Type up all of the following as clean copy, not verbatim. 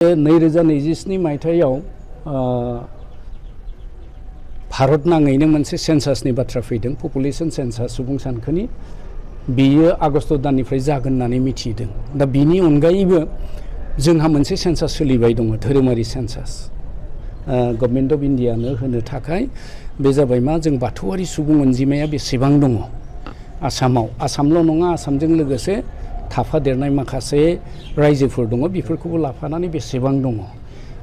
2027 मायथाइयाव भारत नाङैनो मोनसे सेन्सासनि बाथ्रा फैदों पपुलेशन सेन्सास सुबुं सानखोनि बेयो आगस्ट दाननिफ्राय जागोन होननानै मिथिदों। दा बिनि अनगायैबो जोंहा मोनसे सेन्सास सोलिबाय दङ धोरोमारि सेन्सास गभर्नमेन्ट अफ इन्डियानो होनो थाखाय बे जाबाय मा जों बाथौआरि सुबुं अनजिमाया बेसेबां दङ आसामल' नङा आसामजों लोगोसे थाफादेरनाय माखासे रायजोफोर दङ बेफोरखौबो लाफानानै बेसेबां दङ।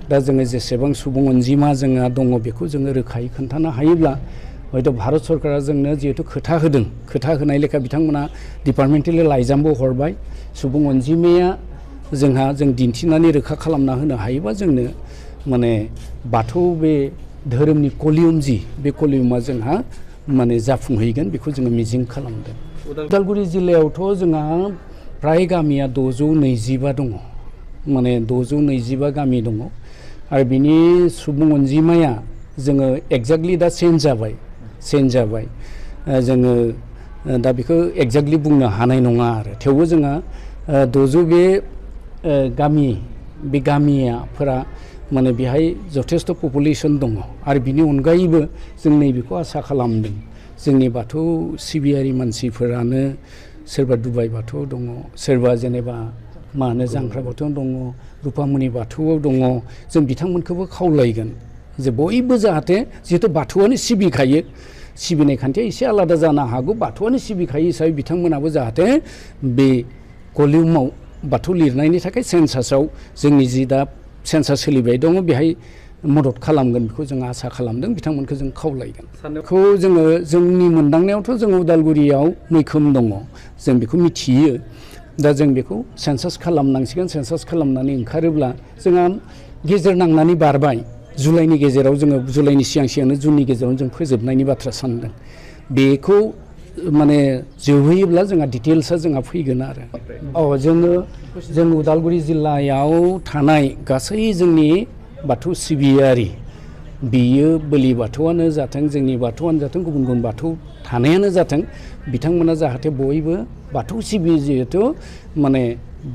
दा जोङो जेसेबां सुबुं अनजिमा जोंहा दङ बेखौ जोङो रोखायै खोन्थानो हायोब्ला हयथ' भारत सरकारा जोंनो जिहेतु खोथा होदों खोथा होनाय लेखा बिथांमोना डिपार्टमेन्टेलि लाइजामबो हरबाय सुबुं अनजिमाया जोंहा जों दिन्थिनानै रोखा खालामना होनो हायोबा जोंनो माने बाथौ बे धोरोमनि कलियुम जि बे कलियुमा जोंहा माने जाफुंहैगोन बेखौ जोङो मिजिं खालामदों। उदालगुरि जिल्लायावथ' जोंहा प्राय गामिया 625 दङ माने 625 गामि दङ आरो बिनि सुबुं अनजिमाया जोङो एक्जेक्टलि दा चेन्ज जाबाय जोङो दा बेखौ एक्जेक्टलि बुंनो हानाय नङा आरो थेवबो जोंहा 600 बे गामियाफोरा माने बेहाय जथेस्थ' पपुलेसन दङ आरो बिनि अनगायैबो जों नैबेखौ आसा खालामदों जोंनि बाथौ सिबियारि मानसिफोरानो सोरबा दुबाइ बाथौआव दङ सोरबा जेनेबा मा होनो जांख्रा बाथौआव दङ रुपामनि बाथौआव दङ जों बिथांमोनखौबो खावलायगोन जे बयबो जाहाथे जिहेतु बाथौआनो सिबिखायो सिबिनाय खान्थिया एसे आलादा जानो हागौ बाथौआनो सिबिखायो हिसाबै बिथांमोनाबो जाहाथे बे कलियुमाव बाथौ लिरनायनि थाखाय सेन्सासाव जोंनि जि दा सेन्सास सोलिबाय दङ बेहाय मदद खालामगोन बेखौ जों आसा खालामदों बिथांमोनखौ जों खावलायगोन। बेखौ जोङो जोंनि मोनदांनायावथ' जोङो उदालगुरियाव मैखोम दङ जों बेखौ मिथियो दा जों बेखौ सेन्सास खालामनांसिगोन सेन्सास खालामनानै ओंखारोब्ला जोंहा गेजेर नांनानै बारबाय जुलाइनि गेजेराव जोङो जुलाइनि सिगांनो जुननि गेजेराव जों फोजोबनायनि बाथ्रा सानदों बेखौ माने जोबहैयोब्ला जोंहा डिटेल्सआ जोंहा फैगोन आरो जों उदालगुरि जिल्लायाव थानाय गासै जोंनि बाथौ सिबियारि बियो बोलि बाथौआनो जाथों जोंनि बाथौआनो जाथों गुबुन गुबुन बाथौ थानायानो जाथों बिथांमोना जाहाथे बयबो बाथौ सिबियो जिहेथु माने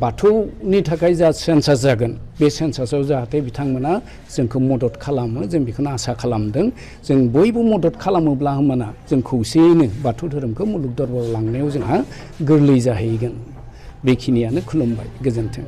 बाथौनि थाखाय जा सेन्सास जागोन बे सेन्सासाव जाहाथे बिथांमोना जोंखौ मदद खालामो जों बेखौनो आसा खालामदों जों बयबो मदद खालामोब्ला होमबाना जों खौसेयैनो बाथौ धोरोमखौ मुलुग दरबाराव लांनायाव जोंहा गोरलै जाहैगोन बेखिनियानो खुलुमबाय गोजोन्थों।